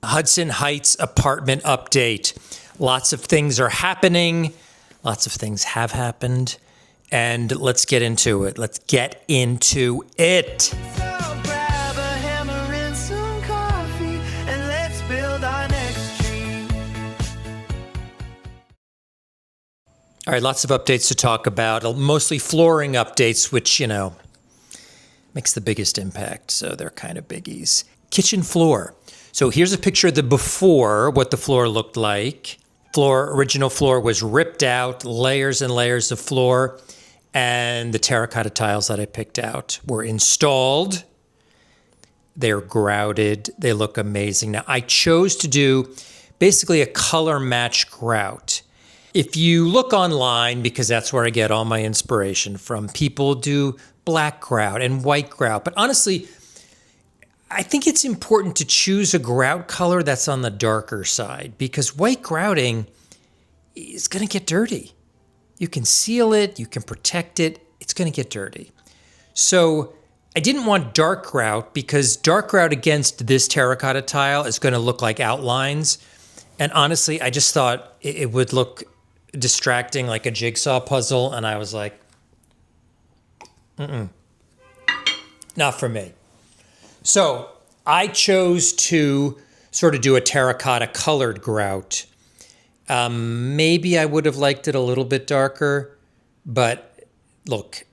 Hudson Heights apartment update. Lots of things are happening. Lots of things have happened. And let's get into it. Let's get into it. So grab a hammer and some coffee and let's build our next dream. All right, lots of updates to talk about. Mostly flooring updates, which, makes the biggest impact. So they're kind of biggies. Kitchen floor. So here's a picture of the before, what the floor looked like. Original floor was ripped out, layers and layers of floor, and the terracotta tiles that I picked out were installed. They're grouted. They look amazing. Now, I chose to do basically a color match grout. If you look online, because that's where I get all my inspiration from, people do black grout and white grout. But honestly, I think it's important to choose a grout color that's on the darker side, because white grouting is going to get dirty. You can seal it, you can protect it, it's going to get dirty. So I didn't want dark grout, because dark grout against this terracotta tile is going to look like outlines. And honestly, I just thought it would look distracting, like a jigsaw puzzle. And I was like, not for me. So I chose to sort of do a terracotta colored grout. Maybe I would have liked it a little bit darker, but look,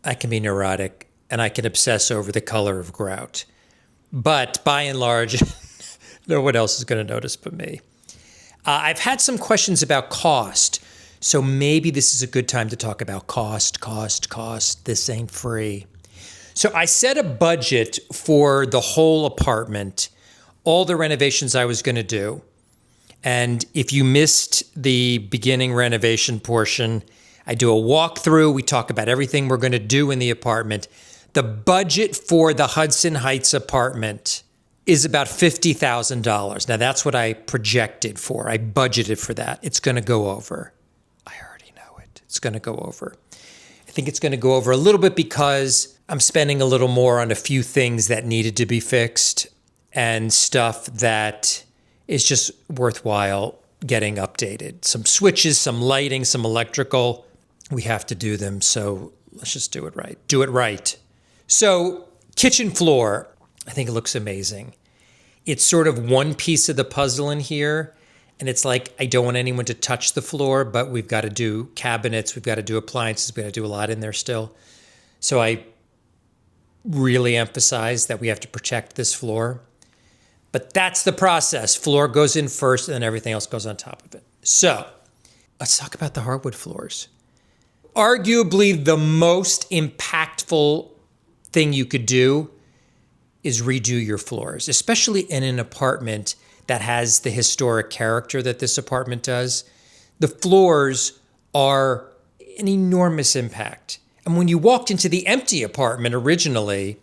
I can be neurotic and I can obsess over the color of grout. But by and large, no one else is going to notice but me. I've had some questions about cost, so maybe this is a good time to talk about cost. This ain't free. So I set a budget for the whole apartment, all the renovations I was going to do. And if you missed the beginning renovation portion, I do a walkthrough. We talk about everything we're going to do in the apartment. The budget for the Hudson Heights apartment is about $50,000. Now, that's what I projected for. I budgeted for that. It's going to go over. I already know it. It's going to go over. I think it's going to go over a little bit because I'm spending a little more on a few things that needed to be fixed and stuff that is just worthwhile getting updated. Some switches, some lighting, some electrical. We have to do them, so let's just do it right. Do it right. So kitchen floor, I think it looks amazing. It's sort of one piece of the puzzle in here. And it's like, I don't want anyone to touch the floor, but we've got to do cabinets, we've got to do appliances, we've got to do a lot in there still. So I really emphasize that we have to protect this floor. But that's the process. Floor goes in first and then everything else goes on top of it. So let's talk about the hardwood floors. Arguably the most impactful thing you could do is redo your floors, especially in an apartment that has the historic character that this apartment does. The floors are an enormous impact. And when you walked into the empty apartment originally,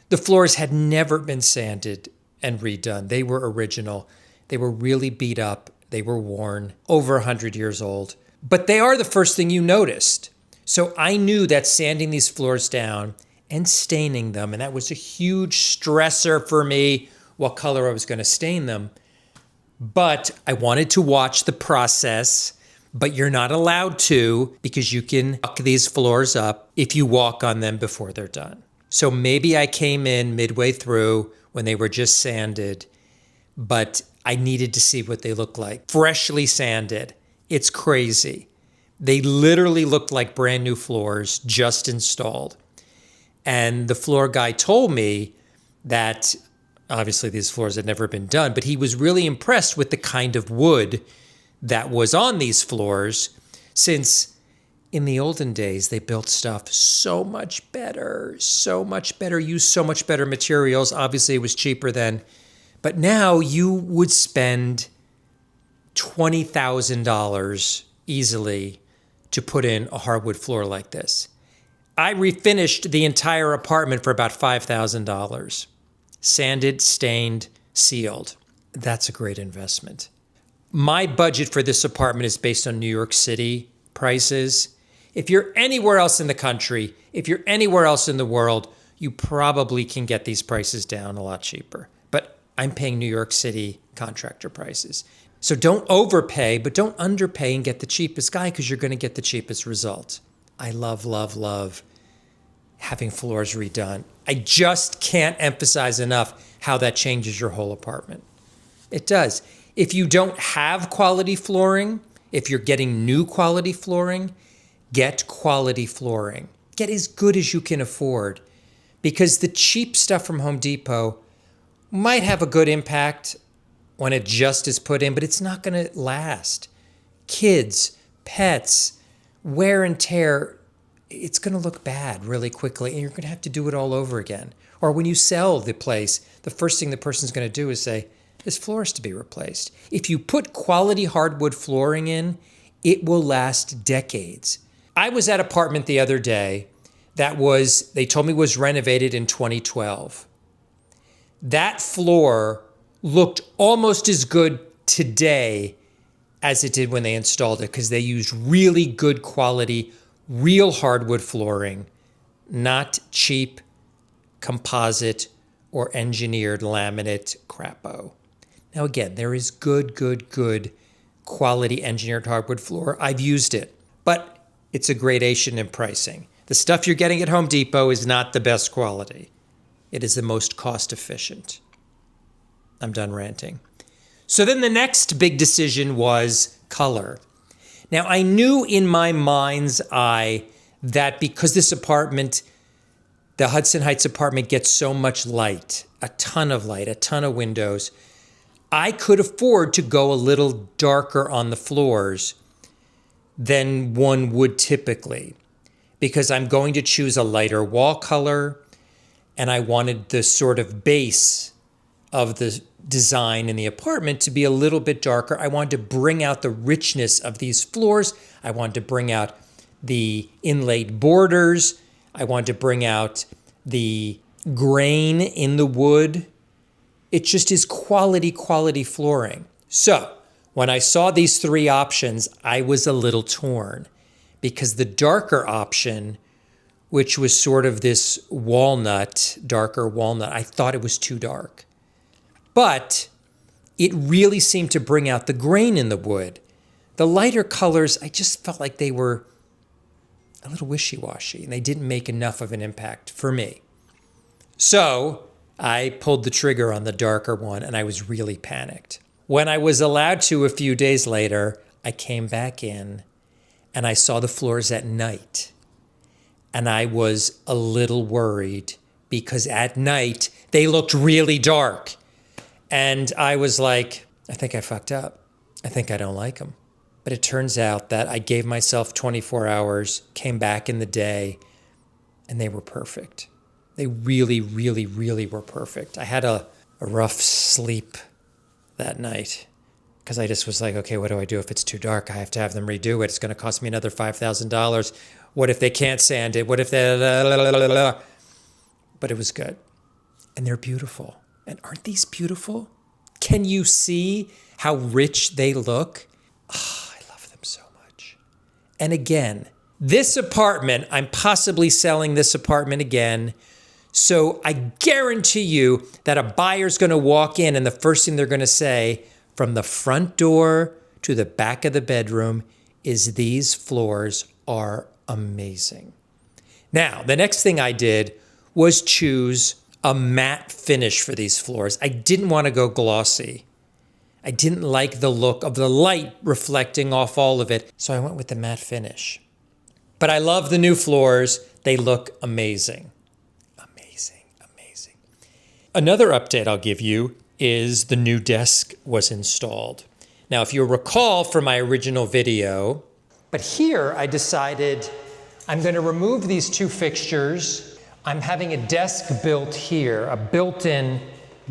the floors had never been sanded and redone. They were original. They were really beat up. They were worn, over 100 years old. But they are the first thing you noticed. So I knew that sanding these floors down and staining them, and that was a huge stressor for me, what color I was going to stain them. But I wanted to watch the process, but you're not allowed to, because you can fuck these floors up if you walk on them before they're done. So maybe I came in midway through when they were just sanded, but I needed to see what they look like. Freshly sanded. It's crazy. They literally looked like brand new floors just installed. And the floor guy told me that obviously these floors had never been done, but he was really impressed with the kind of wood that was on these floors, since in the olden days, they built stuff so much better, used so much better materials. Obviously, it was cheaper then. But now you would spend $20,000 easily to put in a hardwood floor like this. I refinished the entire apartment for about $5,000. Sanded, stained, sealed. That's a great investment. My budget for this apartment is based on New York City prices. If you're anywhere else in the country, if you're anywhere else in the world, you probably can get these prices down a lot cheaper. But I'm paying New York City contractor prices. So don't overpay, but don't underpay and get the cheapest guy because you're going to get the cheapest result. I love, love, love having floors redone. I just can't emphasize enough how that changes your whole apartment. It does. If you don't have quality flooring, if you're getting new quality flooring, get quality flooring. Get as good as you can afford, because the cheap stuff from Home Depot might have a good impact when it just is put in, but it's not going to last. Kids, pets, wear and tear, it's going to look bad really quickly, and you're going to have to do it all over again. Or when you sell the place, the first thing the person's going to do is say, this floor is to be replaced. If you put quality hardwood flooring in, it will last decades. I was at an apartment the other day that they told me was renovated in 2012. That floor looked almost as good today as it did when they installed it, because they used really good quality, real hardwood flooring, not cheap composite or engineered laminate crapo. Now again, there is good quality engineered hardwood floor. I've used it, but it's a gradation in pricing. The stuff you're getting at Home Depot is not the best quality. It is the most cost efficient. I'm done ranting. So then the next big decision was color. Now I knew in my mind's eye that because this apartment, the Hudson Heights apartment, gets so much light, a ton of windows, I could afford to go a little darker on the floors than one would typically, because I'm going to choose a lighter wall color, and I wanted the sort of base of the design in the apartment to be a little bit darker. I wanted to bring out the richness of these floors. I wanted to bring out the inlaid borders. I wanted to bring out the grain in the wood. It just is quality flooring. So when I saw these three options, I was a little torn, because the darker option, which was sort of this darker walnut, I thought it was too dark. But it really seemed to bring out the grain in the wood. The lighter colors, I just felt like they were a little wishy-washy, and they didn't make enough of an impact for me. So I pulled the trigger on the darker one, and I was really panicked. When I was allowed to a few days later, I came back in, and I saw the floors at night. And I was a little worried, because at night, they looked really dark. And I was like, I think I fucked up. I think I don't like them. But it turns out that I gave myself 24 hours, came back in the day, and they were perfect. They really were perfect. I had a rough sleep that night, because I just was like, okay, what do I do if it's too dark? I have to have them redo it. It's going to cost me another $5,000. What if they can't sand it? What if they... But it was good. And they're beautiful. And aren't these beautiful? Can you see how rich they look? Oh, I love them so much. And again, this apartment, I'm possibly selling this apartment again. So I guarantee you that a buyer's going to walk in, and the first thing they're going to say from the front door to the back of the bedroom is, these floors are amazing. Now, the next thing I did was choose a matte finish for these floors. I didn't want to go glossy. I didn't like the look of the light reflecting off all of it, so I went with the matte finish. But I love the new floors. They look amazing. Amazing. Another update I'll give you is the new desk was installed. Now, if you recall from my original video, but here I decided I'm going to remove these two fixtures. I'm having a desk built here, a built-in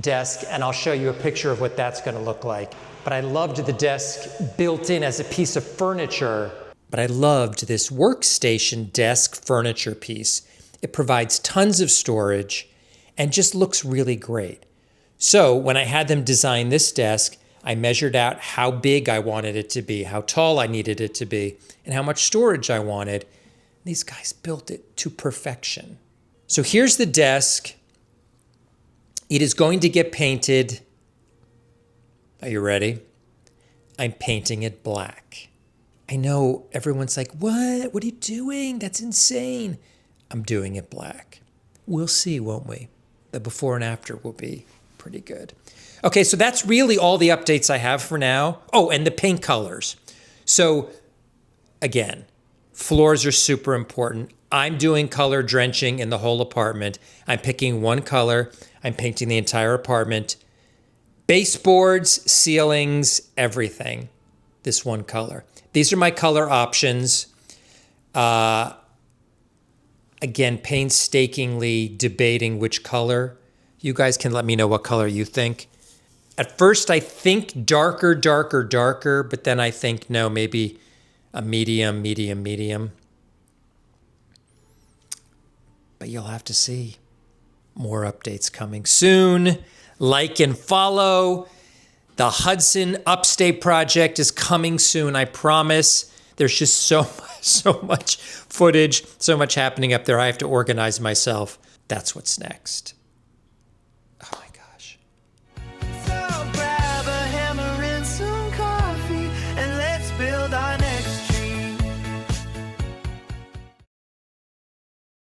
desk, and I'll show you a picture of what that's going to look like. But I loved the desk built in as a piece of furniture, but I loved this workstation desk furniture piece. It provides tons of storage and just looks really great. So when I had them design this desk, I measured out how big I wanted it to be, how tall I needed it to be, and how much storage I wanted. These guys built it to perfection. So here's the desk. It is going to get painted Are you ready? I'm painting it black. I know everyone's like, what? What are you doing? That's insane. I'm doing it black. We'll see, won't we? The before and after will be pretty good. Okay, so that's really all the updates I have for now. Oh, and the paint colors. So again, floors are super important. I'm doing color drenching in the whole apartment. I'm picking one color. I'm painting the entire apartment. Baseboards, ceilings, everything. This one color. These are my color options. Again, painstakingly debating which color. You guys can let me know what color you think. At first, I think darker, darker, darker, but then I think, no, maybe a medium, medium, medium. But you'll have to see. More updates coming soon. Like and follow. The Hudson Upstate project is coming soon, I promise. There's just so much footage, so much happening up there. I have to organize myself. That's what's next.